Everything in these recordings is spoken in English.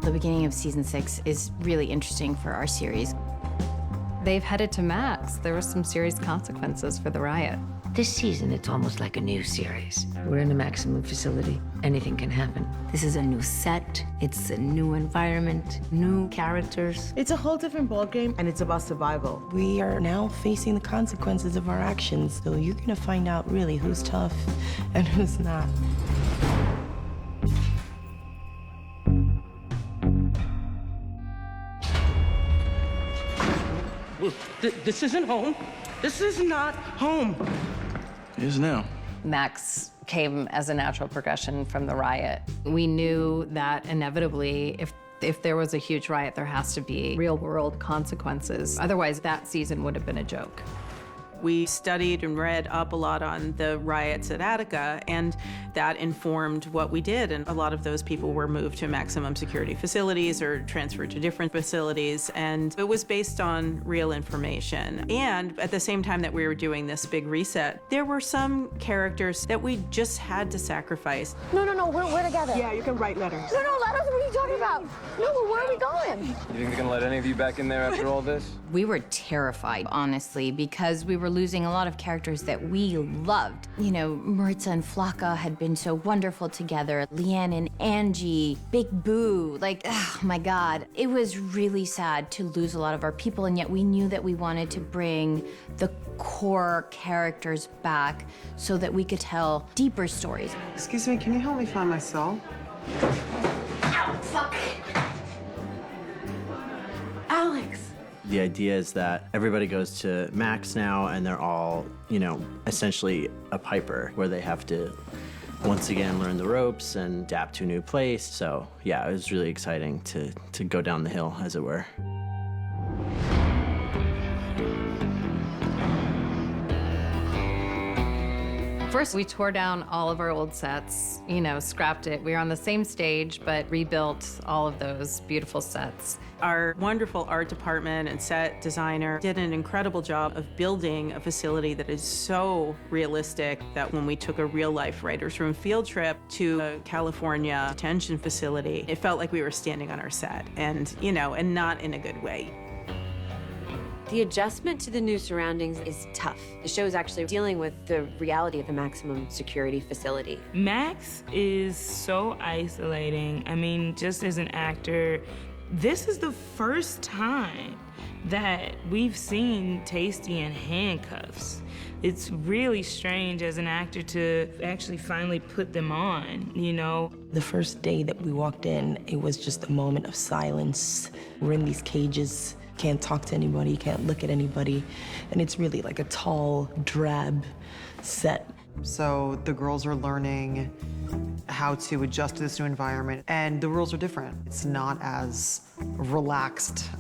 The beginning of season 6 is really interesting for our series. They've headed to Max. There were some serious consequences for the riot. This season, it's almost like a new series. We're in a maximum facility. Anything can happen. This is a new set, it's a new environment, new characters. It's a whole different ballgame, and it's about survival. We are now facing the consequences of our actions, so you're gonna find out really who's tough and who's not. This isn't home. This is not home. It is now. Max came as a natural progression from the riot. We knew that inevitably, if there was a huge riot, there has to be real-world consequences. Otherwise, that season would have been a joke. We studied and read up a lot on the riots at Attica, and that informed what we did. And a lot of those people were moved to maximum security facilities or transferred to different facilities. And it was based on real information. And at the same time that we were doing this big reset, there were some characters that we just had to sacrifice. No, we're together. Yeah, you can write letters. No, letters, what are you talking about? No, where are we going? You think they're gonna let any of you back in there after all this? We were terrified, honestly, because we were losing a lot of characters that we loved. You know, Maritza and Flocka had been so wonderful together. Leanne and Angie, Big Boo, like, oh my God. It was really sad to lose a lot of our people, and yet we knew that we wanted to bring the core characters back so that we could tell deeper stories. Excuse me, can you help me find my cell? Ow, fuck. Alex. The idea is that everybody goes to Max now, and they're all, you know, essentially a Piper, where they have to once again learn the ropes and adapt to a new place. So yeah, it was really exciting to go down the hill, as it were. First, we tore down all of our old sets, you know, scrapped it. We were on the same stage, but rebuilt all of those beautiful sets. Our wonderful art department and set designer did an incredible job of building a facility that is so realistic that when we took a real-life writer's room field trip to a California detention facility, it felt like we were standing on our set, and, you know, and not in a good way. The adjustment to the new surroundings is tough. The show is actually dealing with the reality of a maximum security facility. Max is so isolating. I mean, just as an actor, this is the first time that we've seen Tasty in handcuffs. It's really strange as an actor to actually finally put them on, you know? The first day that we walked in, it was just a moment of silence. We're in these cages. Can't talk to anybody, can't look at anybody. And it's really like a tall, drab set. So the girls are learning how to adjust to this new environment, and the rules are different. It's not as relaxed,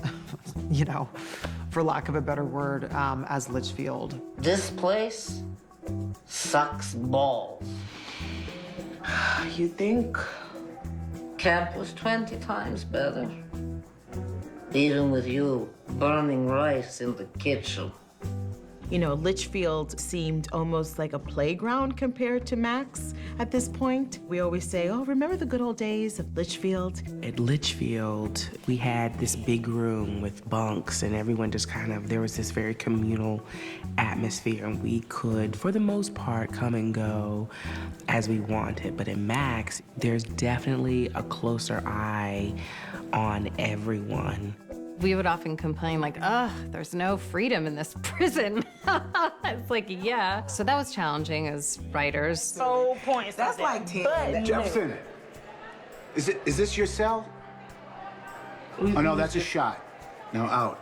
you know, for lack of a better word, as Litchfield. This place sucks balls. You think? Camp was 20 times better. Even with you burning rice in the kitchen. You know, Litchfield seemed almost like a playground compared to Max at this point. We always say, oh, remember the good old days of Litchfield? At Litchfield, we had this big room with bunks, and everyone just there was this very communal atmosphere, and we could, for the most part, come and go as we wanted. But at Max, there's definitely a closer eye on everyone. We would often complain like, ugh, there's no freedom in this prison. It's like, yeah. So that was challenging as writers. So points. That's like 10. Jefferson, is this your cell? Oh no, that's a shot. Now out,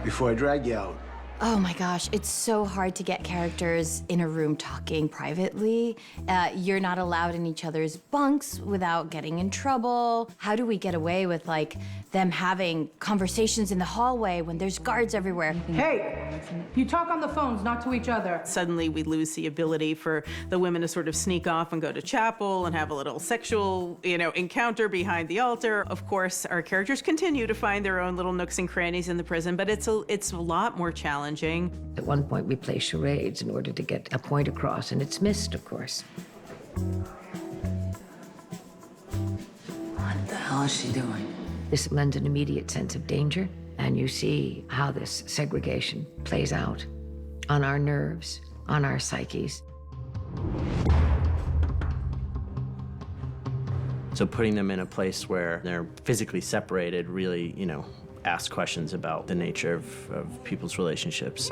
before I drag you out. Oh my gosh, it's so hard to get characters in a room talking privately. You're not allowed in each other's bunks without getting in trouble. How do we get away with like them having conversations in the hallway when there's guards everywhere? Hey, you talk on the phones, not to each other. Suddenly we lose the ability for the women to sort of sneak off and go to chapel and have a little sexual, you know, encounter behind the altar. Of course, our characters continue to find their own little nooks and crannies in the prison, but it's a lot more challenging. At one point, we play charades in order to get a point across, and it's missed, of course. What the hell How is she doing? This lends an immediate sense of danger, and you see how this segregation plays out on our nerves, on our psyches. So putting them in a place where they're physically separated really, ask questions about the nature of people's relationships.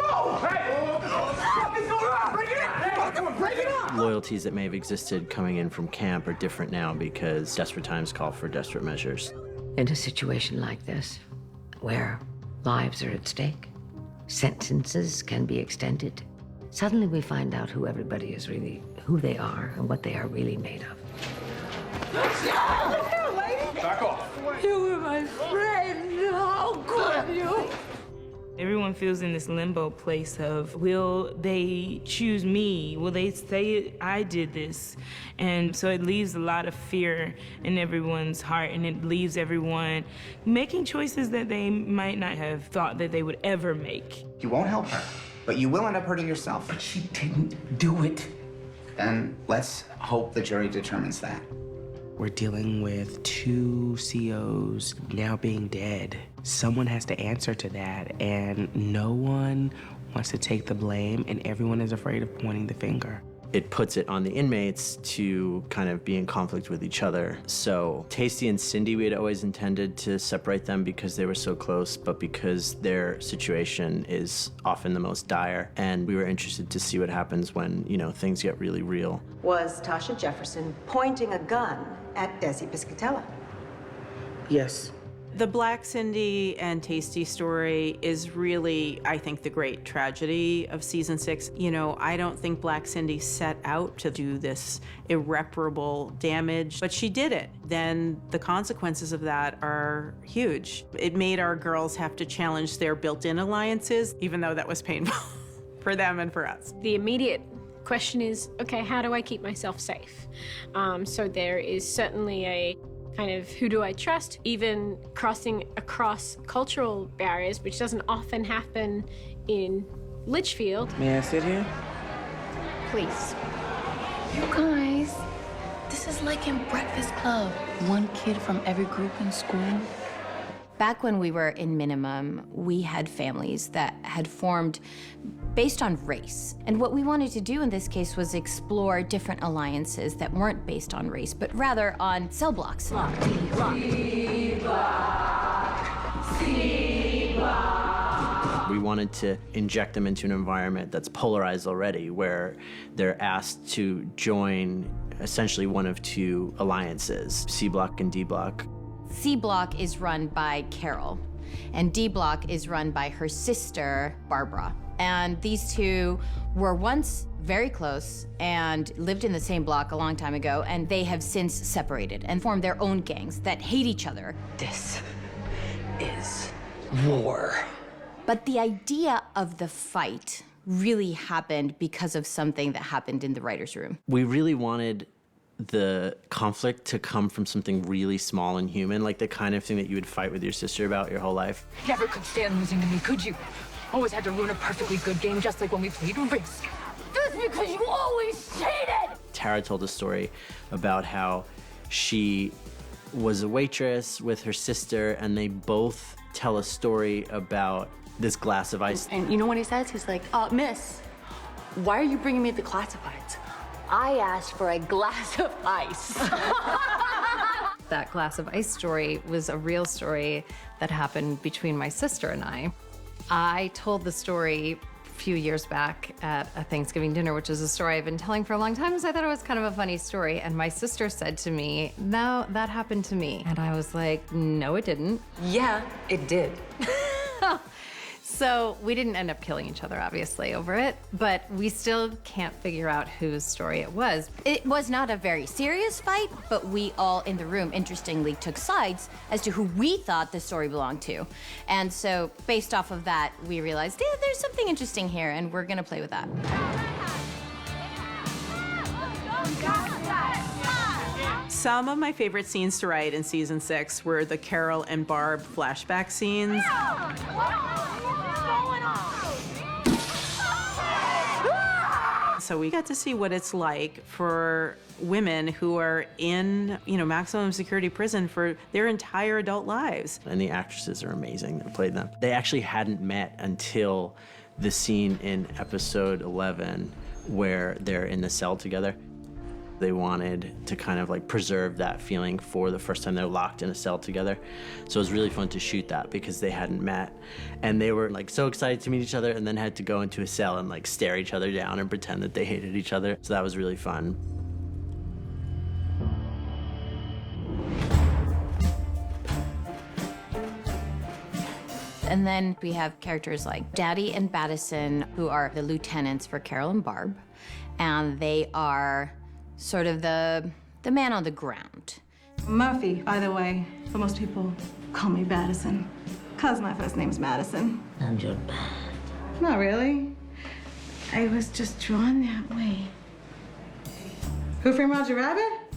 Loyalties that may have existed coming in from camp are different now because desperate times call for desperate measures. In a situation like this, where lives are at stake, sentences can be extended, suddenly we find out who everybody is really, who they are and what they are really made of. Back off. You were my friend. How could you? Everyone feels in this limbo place of, will they choose me? Will they say I did this? And so it leaves a lot of fear in everyone's heart, and it leaves everyone making choices that they might not have thought that they would ever make. You won't help her, but you will end up hurting yourself. But she didn't do it. And let's hope the jury determines that. We're dealing with 2 COs now being dead. Someone has to answer to that, and no one wants to take the blame, and everyone is afraid of pointing the finger. It puts it on the inmates to kind of be in conflict with each other. So Tasty and Cindy, we had always intended to separate them because they were so close, but because their situation is often the most dire, and we were interested to see what happens when, things get really real. Was Tasha Jefferson pointing a gun at Desi Piscatella? Yes. The Black Cindy and Tasty story is really, I think, the great tragedy of season 6. I don't think Black Cindy set out to do this irreparable damage, but she did it. Then the consequences of that are huge. It made our girls have to challenge their built-in alliances, even though that was painful for them and for us. The immediate question is, okay, how do I keep myself safe? So there is certainly a kind of, who do I trust? Even crossing across cultural barriers, which doesn't often happen in Litchfield. May I sit here? Please. You guys, this is like in Breakfast Club. One kid from every group in school. Back when we were in minimum, we had families that had formed based on race. And what we wanted to do in this case was explore different alliances that weren't based on race, but rather on cell blocks. We wanted to inject them into an environment that's polarized already, where they're asked to join essentially one of 2 alliances, C Block and D Block. C Block is run by Carol, and D Block is run by her sister, Barbara. And these 2 were once very close and lived in the same block a long time ago, and they have since separated and formed their own gangs that hate each other. This is war. But the idea of the fight really happened because of something that happened in the writer's room. We really wanted the conflict to come from something really small and human, like the kind of thing that you would fight with your sister about your whole life. Never could stand losing to me, could you? Always had to ruin a perfectly good game, just like when we played Risk. That's because you always cheated! Tara told a story about how she was a waitress with her sister, and they both tell a story about this glass of ice. And you know what he says? He's like, miss, why are you bringing me the classifieds? I asked for a glass of ice. That glass of ice story was a real story that happened between my sister and I. I told the story a few years back at a Thanksgiving dinner, which is a story I've been telling for a long time, so I thought it was kind of a funny story. And my sister said to me, no, that happened to me. And I was like, no, it didn't. Yeah, it did. So we didn't end up killing each other, obviously, over it, but we still can't figure out whose story it was. It was not a very serious fight, but we all in the room, interestingly, took sides as to who we thought the story belonged to. And so, based off of that, we realized, yeah, there's something interesting here, and we're gonna play with that. Some of my favorite scenes to write in season 6 were the Carol and Barb flashback scenes. so we got to see what it's like for women who are in, maximum security prison for their entire adult lives. And the actresses are amazing that played them. They actually hadn't met until the scene in episode 11 where they're in the cell together. They wanted to kind of like preserve that feeling for the first time they're locked in a cell together. So it was really fun to shoot that because they hadn't met. And they were like so excited to meet each other and then had to go into a cell and like stare each other down and pretend that they hated each other. So that was really fun. And then we have characters like Daddy and Battison, who are the lieutenants for Carol and Barb. And they are sort of the man on the ground. Murphy, by the way, but most people call me Battison, cause my first name's Madison. And you're Not really. I was just drawn that way. Who Framed Roger Rabbit?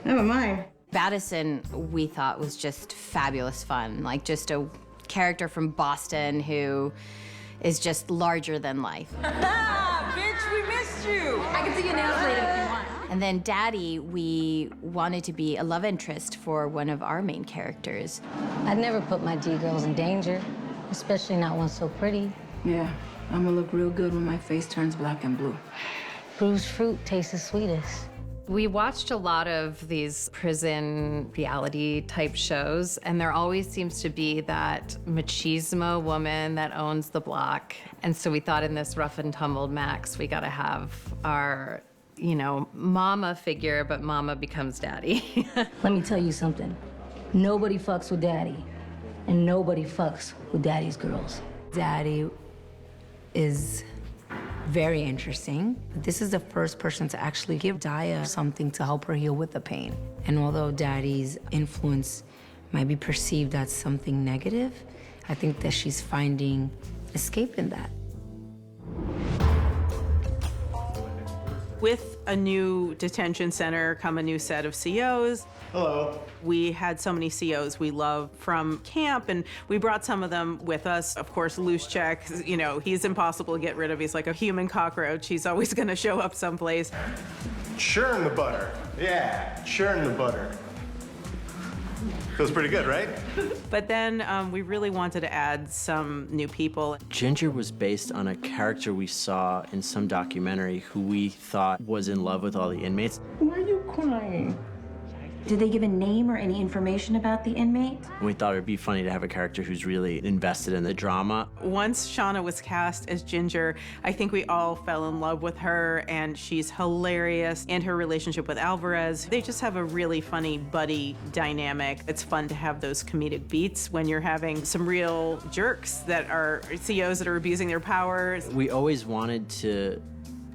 Never mind. Battison, we thought, was just fabulous fun. Like just a character from Boston who is just larger than life. Bitch, we missed you. I can see your nails later if you want. And then Daddy, we wanted to be a love interest for one of our main characters. I'd never put my D-girls in danger, especially not one so pretty. Yeah, I'm gonna look real good when my face turns black and blue. Bruised fruit tastes the sweetest. We watched a lot of these prison reality type shows, and there always seems to be that machismo woman that owns the block. And so we thought in this rough and tumbled Max, we gotta have our, mama figure, but mama becomes daddy. Let me tell you something. Nobody fucks with daddy, and nobody fucks with daddy's girls. Daddy is very interesting. This is the first person to actually give Daya something to help her heal with the pain. And although Daddy's influence might be perceived as something negative, I think that she's finding escape in that. With a new detention center come a new set of COs. Hello. We had so many COs we love from camp, and we brought some of them with us. Of course, Loose Check, he's impossible to get rid of. He's like a human cockroach. He's always gonna show up someplace. Churn the butter. Yeah, churn the butter. Feels pretty good, right? But then we really wanted to add some new people. Ginger was based on a character we saw in some documentary who we thought was in love with all the inmates. Why are you crying? Did they give a name or any information about the inmate? We thought it'd be funny to have a character who's really invested in the drama. Once Shauna was cast as Ginger, I think we all fell in love with her, and she's hilarious. And her relationship with Alvarez, they just have a really funny buddy dynamic. It's fun to have those comedic beats when you're having some real jerks that are COs that are abusing their powers. We always wanted to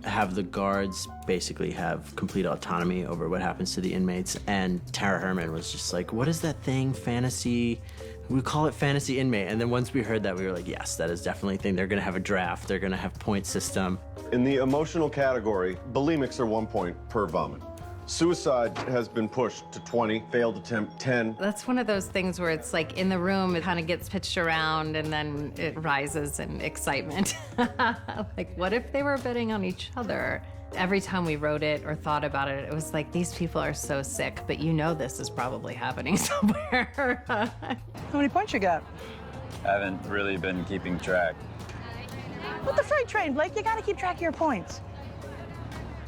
have the guards basically have complete autonomy over what happens to the inmates. And Tara Herman was just like, what is that thing, fantasy? We call it fantasy inmate. And then once we heard that, we were like, yes, that is definitely a thing. They're gonna have a draft. They're gonna have point system. In the emotional category, bulimics are 1 point per vomit. Suicide has been pushed to 20, failed attempt 10. That's one of those things where it's like in the room, it kind of gets pitched around and then it rises in excitement. Like, what if they were betting on each other? Every time we wrote it or thought about it, it was like, these people are so sick, but this is probably happening somewhere. How many points you got? I haven't really been keeping track. With the freight train, Blake, you gotta keep track of your points.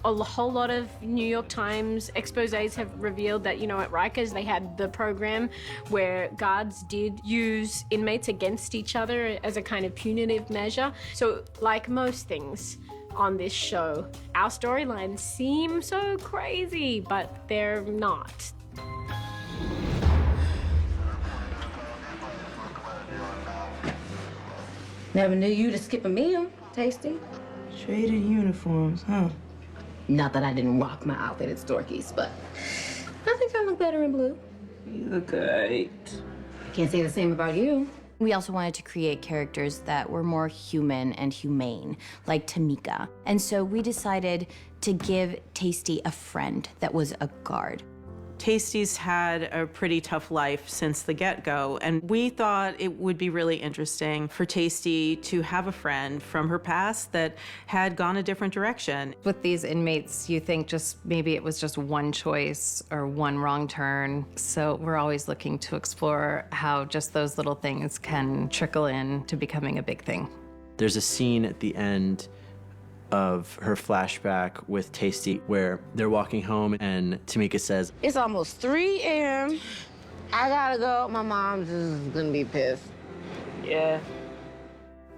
A whole lot of New York Times exposés have revealed that, at Rikers, they had the program where guards did use inmates against each other as a kind of punitive measure. So, like most things on this show, our storylines seem so crazy, but they're not. Never knew you to skip a meal, Tasty. Traded uniforms, huh? Not that I didn't rock my outfit at Storky's, but I think I look better in blue. You look great. Can't say the same about you. We also wanted to create characters that were more human and humane, like Tamika. And so we decided to give Tasty a friend that was a guard. Tasty's had a pretty tough life since the get-go, and we thought it would be really interesting for Tasty to have a friend from her past that had gone a different direction. With these inmates, you think just maybe it was just one choice or one wrong turn. So we're always looking to explore how just those little things can trickle in to becoming a big thing. There's a scene at the end of her flashback with Tasty where they're walking home and Tamika says, It's almost 3 a.m. I gotta go. My mom's is gonna be pissed. Yeah.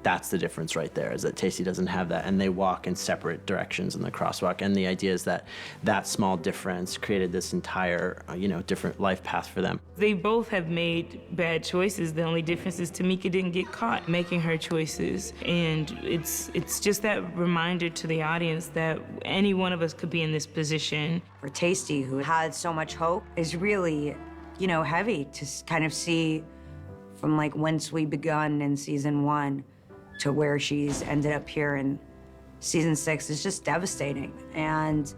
that's the difference right there, is that Tasty doesn't have that, and they walk in separate directions in the crosswalk. And the idea is that that small difference created this entire, different life path for them. They both have made bad choices. The only difference is Tamika didn't get caught making her choices. And it's just that reminder to the audience that any one of us could be in this position. For Tasty, who had so much hope, is really, heavy to kind of see from like whence we begun in season 1 to where she's ended up here in season 6 is just devastating. And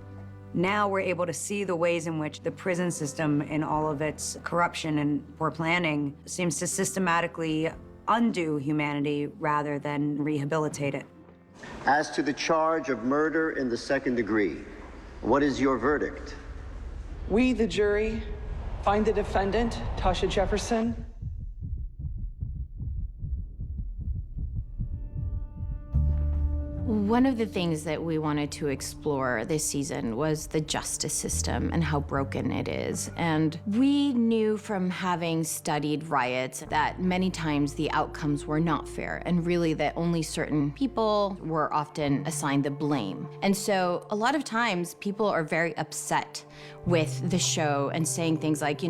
now we're able to see the ways in which the prison system, in all of its corruption and poor planning, seems to systematically undo humanity rather than rehabilitate it. As to the charge of murder in the 2nd degree, what is your verdict? We, the jury, find the defendant, Tasha Jefferson, One of the things that we wanted to explore this season was the justice system and how broken it is. And we knew from having studied riots that many times the outcomes were not fair, and really that only certain people were often assigned the blame. And so a lot of times people are very upset with the show and saying things like,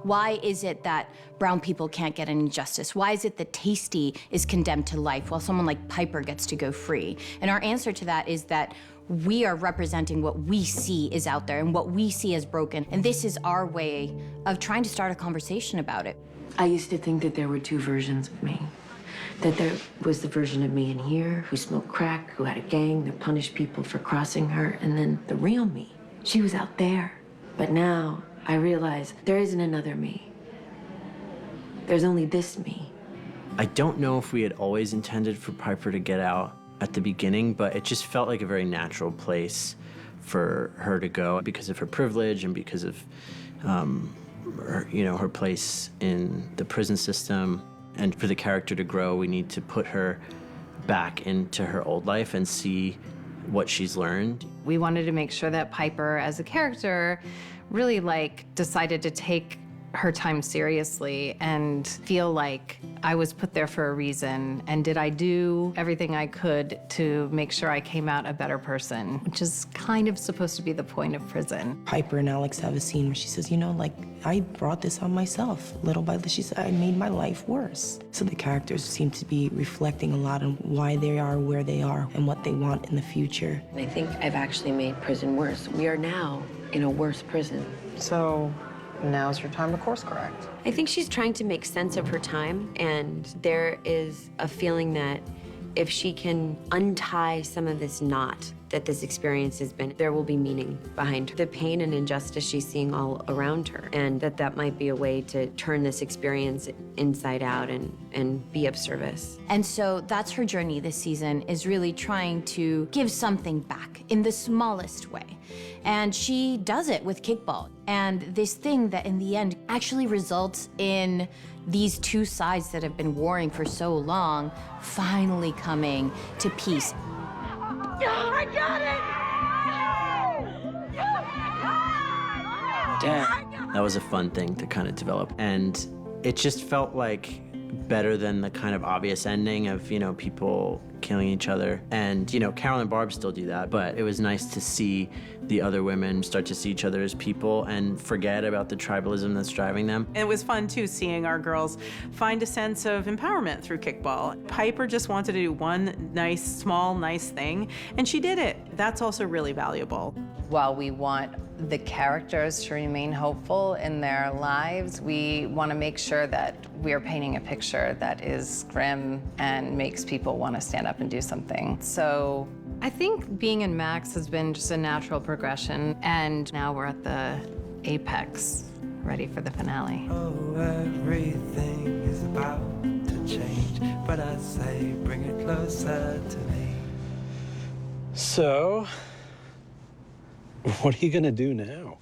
why is it that brown people can't get any justice? Why is it that Tasty is condemned to life while someone like Piper gets to go free? And our answer to that is that we are representing what we see is out there and what we see as broken. And this is our way of trying to start a conversation about it. I used to think that there were two versions of me. That there was the version of me in here who smoked crack, who had a gang, that punished people for crossing her, and then the real me. She was out there. But now I realize there isn't another me. There's only this me. I don't know if we had always intended for Piper to get out at the beginning, but it just felt like a very natural place for her to go because of her privilege and because of her place in the prison system. And for the character to grow, we need to put her back into her old life and see what she's learned. We wanted to make sure that Piper, as a character, really decided to take her time seriously and feel like I was put there for a reason, and did I do everything I could to make sure I came out a better person, which is kind of supposed to be the point of prison. Piper and Alex have a scene where she says, I brought this on myself. Little by little, she said, I made my life worse. So the characters seem to be reflecting a lot on why they are where they are and what they want in the future. I think I've actually made prison worse. We are now in a worse prison. So now's your time to course correct. I think she's trying to make sense of her time, and there is a feeling that if she can untie some of this knot that this experience has been, there will be meaning behind the pain and injustice she's seeing all around her, and that might be a way to turn this experience inside out and be of service. And so that's her journey this season, is really trying to give something back in the smallest way. And she does it with kickball. And this thing that in the end actually results in these two sides that have been warring for so long finally coming to peace. I got it! Damn. That was a fun thing to kind of develop. And it just felt like better than the kind of obvious ending of, people killing each other. And, Carol and Barb still do that, but it was nice to see the other women start to see each other as people and forget about the tribalism that's driving them. It was fun, too, seeing our girls find a sense of empowerment through kickball. Piper just wanted to do one nice thing, and she did it. That's also really valuable. While we want the characters to remain hopeful in their lives, we want to make sure that we're painting a picture that is grim and makes people want to stand up and do something. So I think being in Max has been just a natural progression, and now we're at the apex, ready for the finale. Oh, everything is about to change, but I say bring it closer to me. So, what are you gonna do now?